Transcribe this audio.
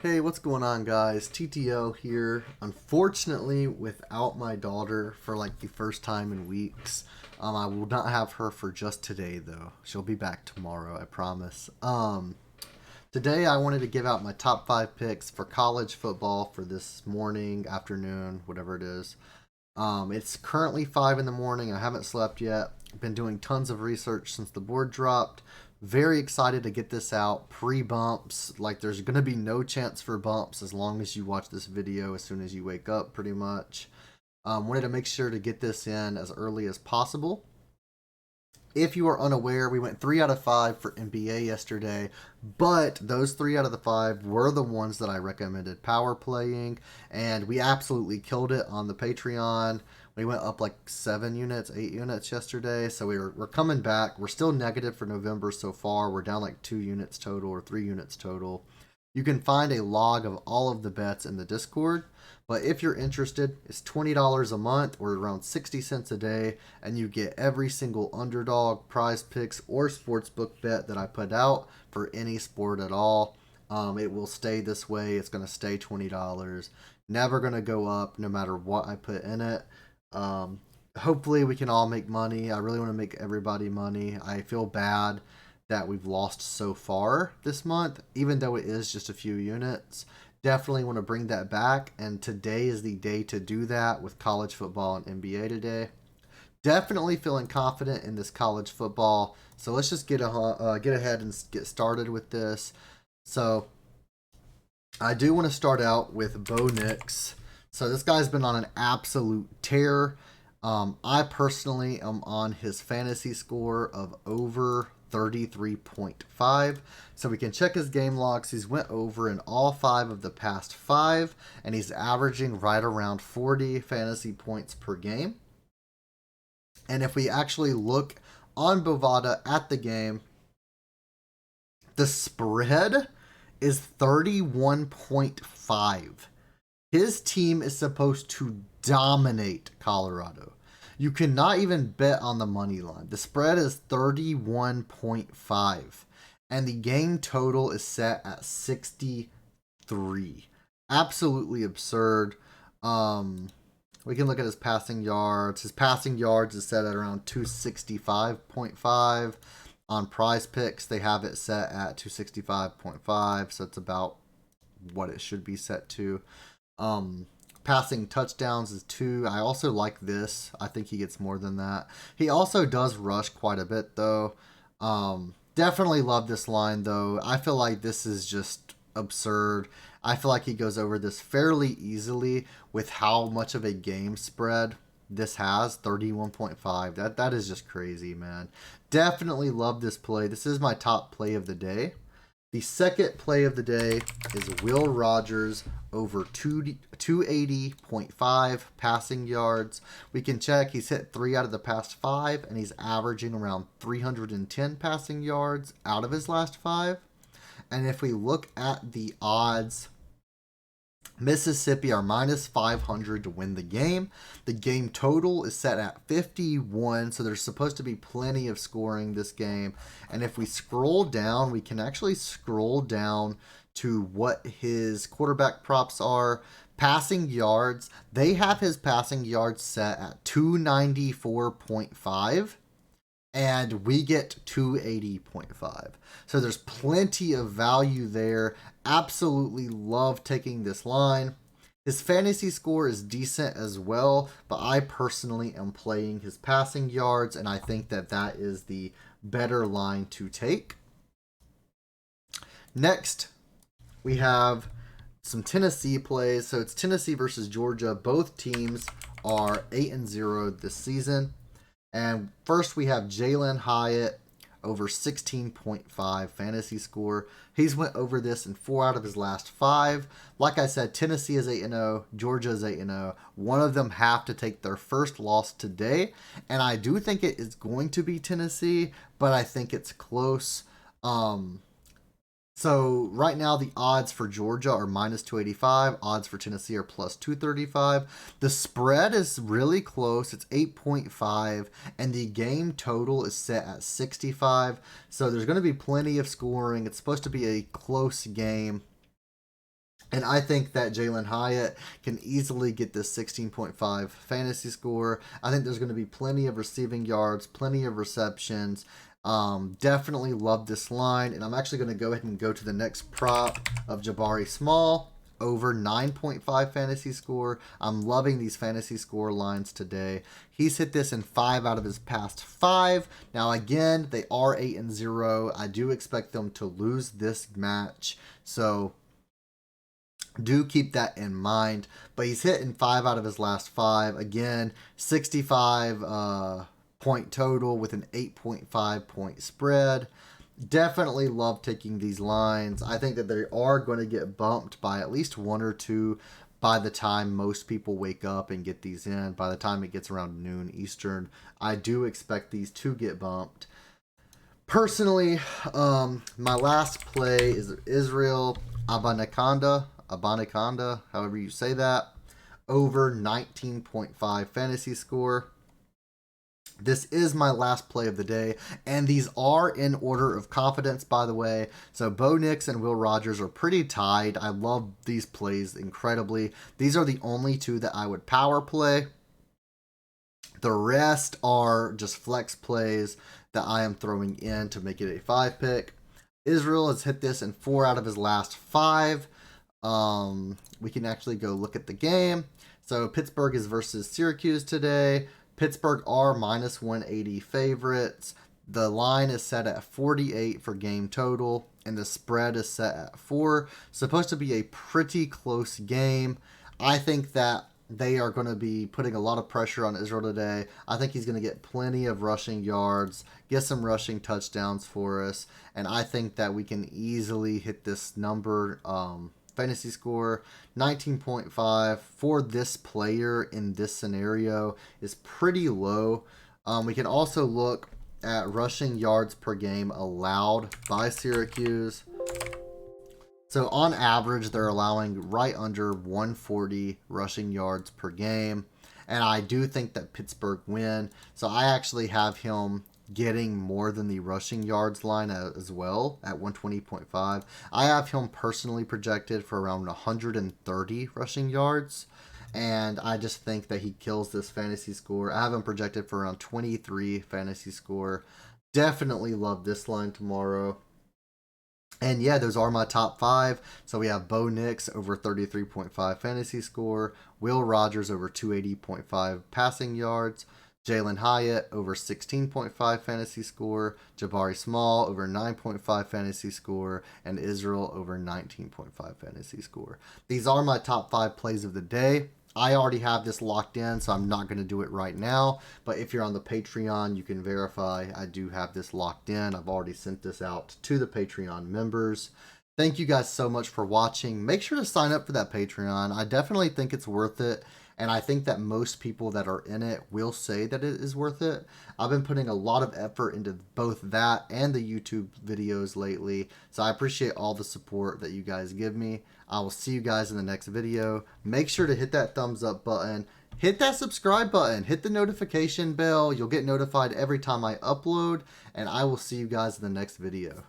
Hey, what's going on, guys? TTO here. Unfortunately, without my daughter for like the first time in weeks. I will not have her for just today, though. She'll be back tomorrow, I promise. Today I wanted to give out my top five picks for college football for this morning, afternoon, whatever it is. It's currently 5 in the morning. I haven't slept yet. I've been doing tons of research since the board dropped. Very excited to get this out pre bumps. Like, there's going to be no chance for bumps as long as you watch this video as soon as you wake up, pretty much. Wanted to make sure to get this in as early as possible. If you are unaware, we went 3 out of 5 for NBA yesterday, but those 3 out of the 5 were the ones that I recommended power playing, and we absolutely killed it on the Patreon. We went up like 7 units, 8 units yesterday, so we're coming back. We're still negative for November so far. We're down like 2 units total or 3 units total. You can find a log of all of the bets in the Discord. But if you're interested, it's $20 a month or around 60 cents a day, and you get every single underdog, prize picks, or sportsbook bet that I put out for any sport at all. It will stay this way. It's going to stay $20. Never going to go up no matter what I put in it. Hopefully, we can all make money. I really want to make everybody money. I feel bad that we've lost so far this month, even though it is just a few units. Definitely want to bring that back, and today is the day to do that with college football and NBA today. Definitely feeling confident in this college football, so let's just get ahead and get started with this. So I do want to start out with Bo Nix. So this guy's been on an absolute tear. I personally am on his fantasy score of over 33.5. So we can check his game logs. He's went over in all 5 of the past 5, and he's averaging right around 40 fantasy points per game. And if we actually look on Bovada at the game, the spread is 31.5. His team is supposed to dominate Colorado. You cannot even bet on the money line. The spread is 31.5. And the game total is set at 63. Absolutely absurd. We can look at his passing yards. His passing yards is set at around 265.5. On PrizePicks, they have it set at 265.5. So it's about what it should be set to. Passing touchdowns is 2. I also like this. I think he gets more than that. He also does rush quite a bit, though. Definitely love this line, though. I feel like this is just absurd. I feel like he goes over this fairly easily with how much of a game spread this has. 31.5. That is just crazy, man. Definitely love this play. This is my top play of the day. The second play of the day is Will Rogers over 280.5 passing yards. We can check. He's hit 3 out of the past 5, and he's averaging around 310 passing yards out of his last 5. And if we look at the odds, Mississippi are minus 500 to win the game. The game total is set at 51, so there's supposed to be plenty of scoring this game. And if we scroll down, we can actually scroll down to what his quarterback props are. Passing yards, they have his passing yards set at 294.5. And we get 280.5. So there's plenty of value there. Absolutely love taking this line. His fantasy score is decent as well, but I personally am playing his passing yards, and I think that that is the better line to take. Next, we have some Tennessee plays. So it's Tennessee versus Georgia. Both teams are 8-0 this season. And first we have Jalen Hyatt over 16.5 fantasy score. He's went over this in 4 out of his last 5. Like I said, Tennessee is 8-0, Georgia is 8-0. One of them have to take their first loss today, and I do think it is going to be Tennessee, but I think it's close. So right now the odds for Georgia are minus 285. Odds for Tennessee are plus 235. The spread is really close. It's 8.5. And the game total is set at 65. So there's going to be plenty of scoring. It's supposed to be a close game. And I think that Jalen Hyatt can easily get this 16.5 fantasy score. I think there's going to be plenty of receiving yards, plenty of receptions. Definitely love this line. And I'm actually going to go ahead and go to the next prop of Jabari Small over 9.5 fantasy score. I'm loving these fantasy score lines today. He's hit this in 5 out of his past 5. Now again, they are 8-0. I do expect them to lose this match. So do keep that in mind. But he's hit in 5 out of his last 5. Again, 65 point total with an 8.5 point spread. Definitely love taking these lines. I think that they are going to get bumped by at least 1 or 2 by the time most people wake up and get these in. By the time it gets around noon Eastern, I do expect these to get bumped. Personally, my last play is Israel Abanikanda, however you say that, over 19.5 fantasy score. This is my last play of the day, and these are in order of confidence, by the way. So Bo Nix and Will Rogers are pretty tied. I love these plays incredibly. These are the only 2 that I would power play. The rest are just flex plays that I am throwing in to make it a 5 pick. Israel has hit this in 4 out of his last 5. We can actually go look at the game. So Pittsburgh is versus Syracuse today. Pittsburgh are minus 180 favorites. The line is set at 48 for game total, and the spread is set at 4. Supposed to be a pretty close game. I think that they are going to be putting a lot of pressure on Israel today. I think he's going to get plenty of rushing yards, get some rushing touchdowns for us, and I think that we can easily hit this number. Fantasy score 19.5 for this player in this scenario is pretty low. We can also look at rushing yards per game allowed by Syracuse. So on average, they're allowing right under 140 rushing yards per game. And I do think that Pittsburgh win. So I actually have him getting more than the rushing yards line as well at 120.5. I have him personally projected for around 130 rushing yards, and I just think that he kills this fantasy score. I have him projected for around 23 fantasy score. Definitely love this line tomorrow. And yeah, those are my top 5. So we have Bo Nix over 33.5 fantasy score, Will Rogers over 280.5 passing yards, Jalen Hyatt over 16.5 fantasy score, Jabari Small over 9.5 fantasy score, and Israel over 19.5 fantasy score. These are my top 5 plays of the day. I already have this locked in, so I'm not going to do it right now. But if you're on the Patreon, you can verify I do have this locked in. I've already sent this out to the Patreon members. Thank you guys so much for watching. Make sure to sign up for that Patreon. I definitely think it's worth it. And I think that most people that are in it will say that it is worth it. I've been putting a lot of effort into both that and the YouTube videos lately. So I appreciate all the support that you guys give me. I will see you guys in the next video. Make sure to hit that thumbs up button. Hit that subscribe button. Hit the notification bell. You'll get notified every time I upload. And I will see you guys in the next video.